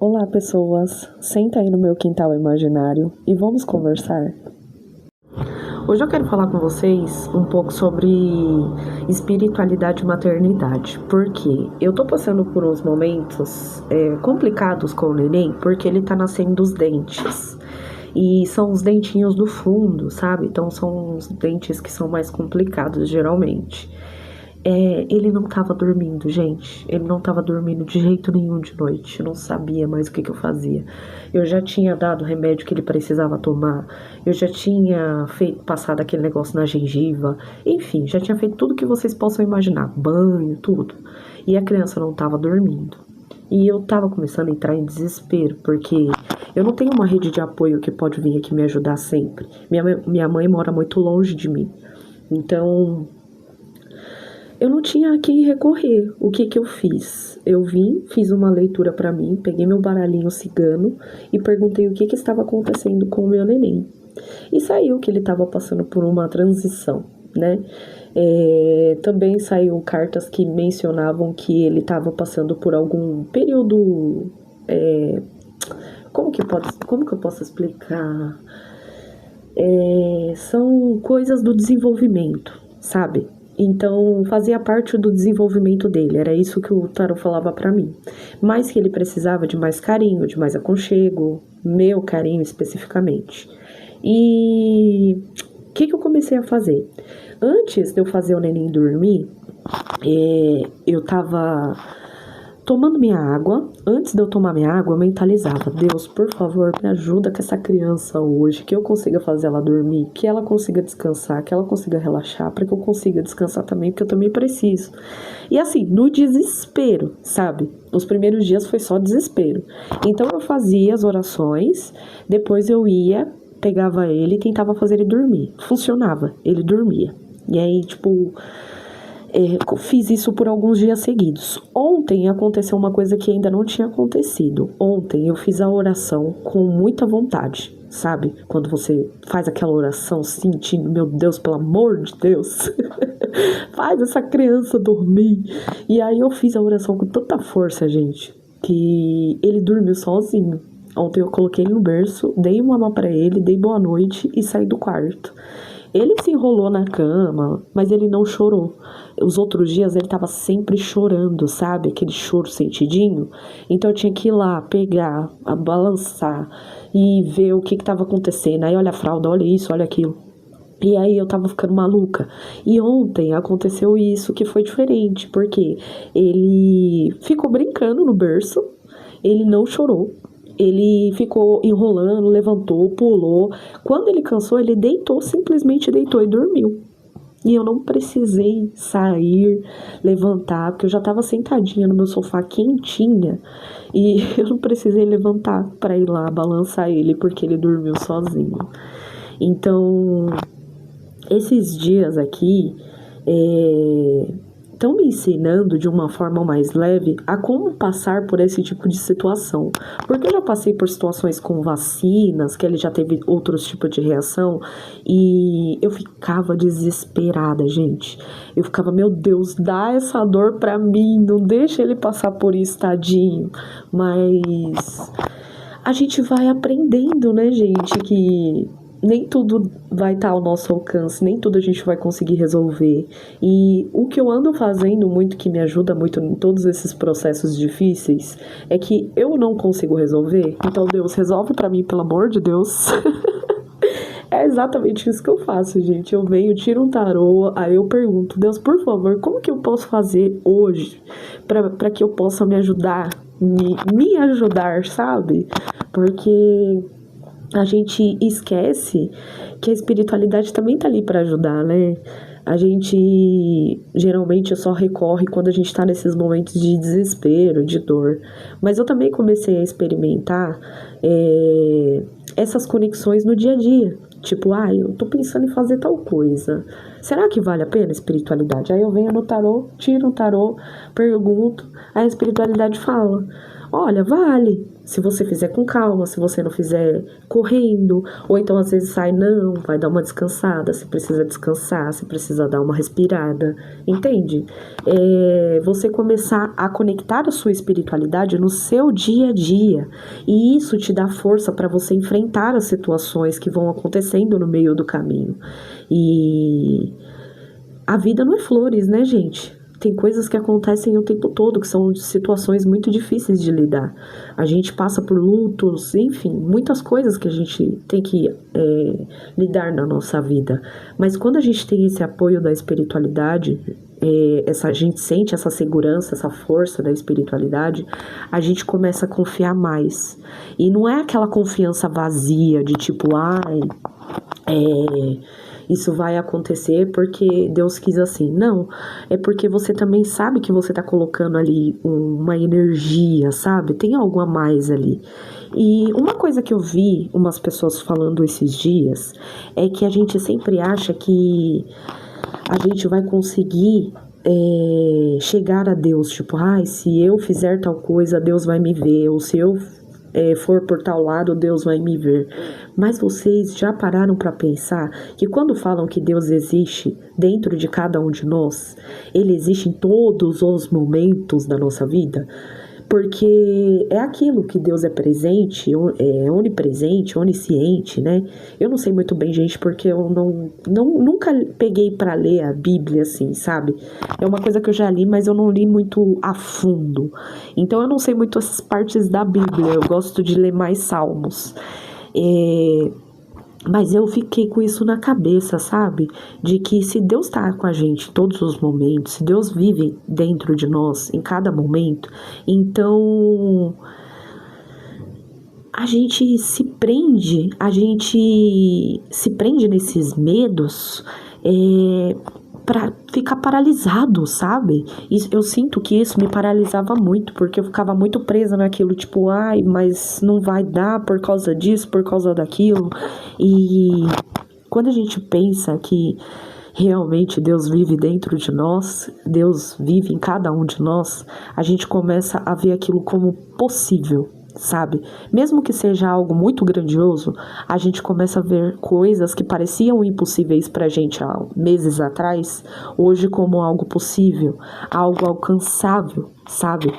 Olá, pessoas. Senta aí no meu quintal imaginário e vamos conversar. Hoje eu quero falar com vocês um pouco sobre espiritualidade e maternidade, porque eu tô passando por uns momentos complicados com o neném, porque ele tá nascendo dos dentes. E são os dentinhos do fundo, sabe? Então são os dentes que são mais complicados, geralmente. Ele não tava dormindo, gente. Ele não tava dormindo de jeito nenhum de noite. Eu não sabia mais o que eu fazia. Eu já tinha dado o remédio que ele precisava tomar. Eu já tinha passado aquele negócio na gengiva. Enfim, já tinha feito tudo que vocês possam imaginar. Banho, tudo. E a criança não tava dormindo. E eu tava começando a entrar em desespero, porque eu não tenho uma rede de apoio que pode vir aqui me ajudar sempre. Minha mãe mora muito longe de mim. Então, eu não tinha a quem recorrer. O que eu fiz? Eu fiz uma leitura pra mim, peguei meu baralhinho cigano e perguntei o que estava acontecendo com o meu neném. E saiu que ele estava passando por uma transição, né? Também saiu cartas que mencionavam que ele estava passando por algum período. Como que eu posso explicar? São coisas do desenvolvimento, sabe? Então, fazia parte do desenvolvimento dele, era isso que o tarot falava pra mim. Mas que ele precisava de mais carinho, de mais aconchego, meu carinho especificamente. E o que eu comecei a fazer? Antes de eu fazer o neném dormir, eu tava tomando minha água. Antes de eu tomar minha água, eu mentalizava: Deus, por favor, me ajuda com essa criança hoje, que eu consiga fazer ela dormir, que ela consiga descansar, que ela consiga relaxar, para que eu consiga descansar também, porque eu também preciso. E assim, no desespero, sabe? Os primeiros dias foi só desespero. Então eu fazia as orações, depois eu ia, pegava ele e tentava fazer ele dormir. Funcionava, ele dormia. E aí, tipo, fiz isso por alguns dias seguidos. Ontem aconteceu uma coisa que ainda não tinha acontecido. Ontem eu fiz a oração com muita vontade, sabe? Quando você faz aquela oração sentindo, meu Deus, pelo amor de Deus, faz essa criança dormir. E aí eu fiz a oração com tanta força, gente, que ele dormiu sozinho. Ontem eu coloquei ele no berço, dei uma mamá pra ele, dei boa noite e saí do quarto. Ele se enrolou na cama, mas ele não chorou. Os outros dias ele tava sempre chorando, sabe? Aquele choro sentidinho. Então eu tinha que ir lá, pegar, balançar e ver o que tava acontecendo. Aí olha a fralda, olha isso, olha aquilo. E aí eu tava ficando maluca. E ontem aconteceu isso que foi diferente, porque ele ficou brincando no berço, ele não chorou. Ele ficou enrolando, levantou, pulou. Quando ele cansou, ele deitou, simplesmente deitou e dormiu. E eu não precisei sair, levantar, porque eu já estava sentadinha no meu sofá quentinha. E eu não precisei levantar para ir lá balançar ele, porque ele dormiu sozinho. Então, esses dias aqui estão me ensinando de uma forma mais leve a como passar por esse tipo de situação. Porque eu já passei por situações com vacinas, que ele já teve outros tipos de reação, e eu ficava desesperada, gente. Eu ficava, meu Deus, dá essa dor pra mim, não deixa ele passar por isso, tadinho. Mas a gente vai aprendendo, né, gente, que nem tudo vai estar ao nosso alcance, nem tudo a gente vai conseguir resolver. E o que eu ando fazendo muito, que me ajuda muito em todos esses processos difíceis, é que eu não consigo resolver. Então, Deus, resolve pra mim, pelo amor de Deus. É exatamente isso que eu faço, gente. Eu venho, tiro um tarô, aí eu pergunto: Deus, por favor, como que eu posso fazer hoje pra que eu possa me ajudar, me ajudar, sabe? Porque a gente esquece que a espiritualidade também tá ali para ajudar, né? A gente geralmente só recorre quando a gente tá nesses momentos de desespero, de dor. Mas eu também comecei a experimentar essas conexões no dia a dia. Tipo, eu tô pensando em fazer tal coisa. Será que vale a pena a espiritualidade? Aí eu venho no tarô, tiro o tarô, pergunto, aí a espiritualidade fala: Olha, vale. Se você fizer com calma, se você não fizer correndo, ou então às vezes sai, não, vai dar uma descansada, se precisa descansar, se precisa dar uma respirada, entende? Você começar a conectar a sua espiritualidade no seu dia a dia, e isso te dá força para você enfrentar as situações que vão acontecendo no meio do caminho. E a vida não é flores, né, gente? Tem coisas que acontecem o tempo todo, que são situações muito difíceis de lidar. A gente passa por lutos, enfim, muitas coisas que a gente tem que lidar na nossa vida. Mas quando a gente tem esse apoio da espiritualidade, a gente sente essa segurança, essa força da espiritualidade, a gente começa a confiar mais. E não é aquela confiança vazia de tipo, ai, isso vai acontecer porque Deus quis assim. Não, é porque você também sabe que você tá colocando ali uma energia, sabe? Tem algo a mais ali. E uma coisa que eu vi umas pessoas falando esses dias é que a gente sempre acha que a gente vai conseguir chegar a Deus, tipo, se eu fizer tal coisa, Deus vai me ver, ou se eu for por tal lado, Deus vai me ver. Mas vocês já pararam para pensar que quando falam que Deus existe dentro de cada um de nós, Ele existe em todos os momentos da nossa vida? Porque é aquilo que Deus é presente, é onipresente, onisciente, né? Eu não sei muito bem, gente, porque eu nunca peguei para ler a Bíblia assim, sabe? É uma coisa que eu já li, mas eu não li muito a fundo. Então eu não sei muito essas partes da Bíblia, eu gosto de ler mais salmos. Mas eu fiquei com isso na cabeça, sabe? De que se Deus está com a gente em todos os momentos, se Deus vive dentro de nós em cada momento, então a gente se prende nesses medos para ficar paralisado, sabe? Eu sinto que isso me paralisava muito, porque eu ficava muito presa naquilo, tipo, mas não vai dar por causa disso, por causa daquilo. E quando a gente pensa que realmente Deus vive dentro de nós, Deus vive em cada um de nós, a gente começa a ver aquilo como possível, sabe? Mesmo que seja algo muito grandioso, a gente começa a ver coisas que pareciam impossíveis pra gente há meses atrás, hoje como algo possível, algo alcançável, sabe?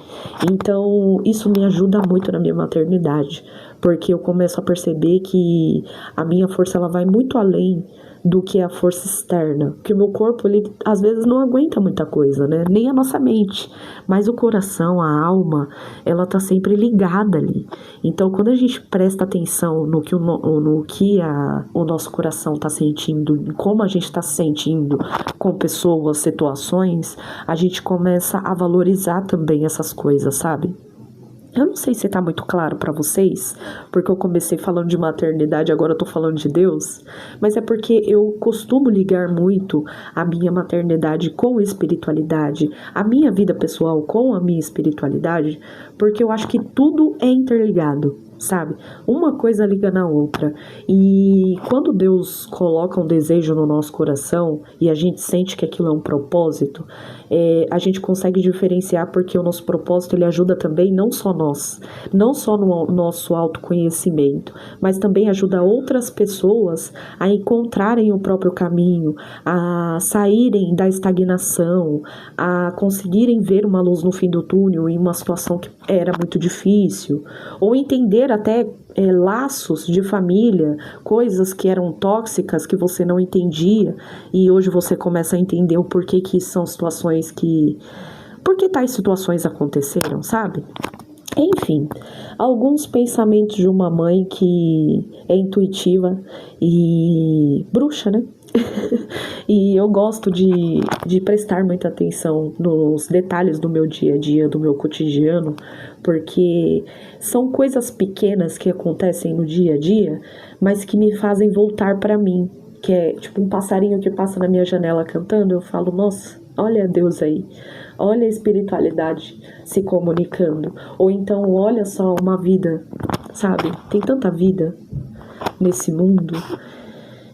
Então, isso me ajuda muito na minha maternidade, porque eu começo a perceber que a minha força ela vai muito além do que a força externa, porque o meu corpo, ele às vezes não aguenta muita coisa, né? Nem a nossa mente, mas o coração, a alma, ela tá sempre ligada ali. Então, quando a gente presta atenção no que o nosso coração tá sentindo, como a gente tá se sentindo com pessoas, situações, a gente começa a valorizar também essas coisas, sabe? Eu não sei se tá muito claro pra vocês, porque eu comecei falando de maternidade, agora eu tô falando de Deus, mas é porque eu costumo ligar muito a minha maternidade com espiritualidade, a minha vida pessoal com a minha espiritualidade, porque eu acho que tudo é interligado, sabe? Uma coisa liga na outra. E quando Deus coloca um desejo no nosso coração e a gente sente que aquilo é um propósito, a gente consegue diferenciar, porque o nosso propósito ele ajuda também não só nós, não só no nosso autoconhecimento, mas também ajuda outras pessoas a encontrarem o próprio caminho, a saírem da estagnação, a conseguirem ver uma luz no fim do túnel em uma situação que era muito difícil, ou entender até laços de família, coisas que eram tóxicas que você não entendia e hoje você começa a entender o porquê que são situações que... Por que tais situações aconteceram, sabe? Enfim, alguns pensamentos de uma mãe que é intuitiva e bruxa, né? E eu gosto de prestar muita atenção nos detalhes do meu dia a dia, do meu cotidiano, porque são coisas pequenas que acontecem no dia a dia, mas que me fazem voltar para mim, que é tipo um passarinho que passa na minha janela cantando, eu falo, nossa, olha Deus aí, olha a espiritualidade se comunicando, ou então olha só uma vida, sabe? Tem tanta vida nesse mundo.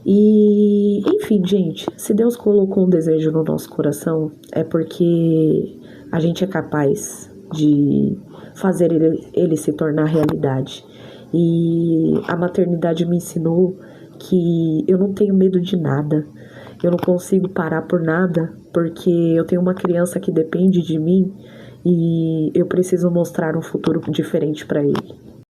E, enfim, gente, se Deus colocou um desejo no nosso coração, é porque a gente é capaz de fazer ele se tornar realidade. E a maternidade me ensinou que eu não tenho medo de nada, eu não consigo parar por nada, porque eu tenho uma criança que depende de mim e eu preciso mostrar um futuro diferente para ele.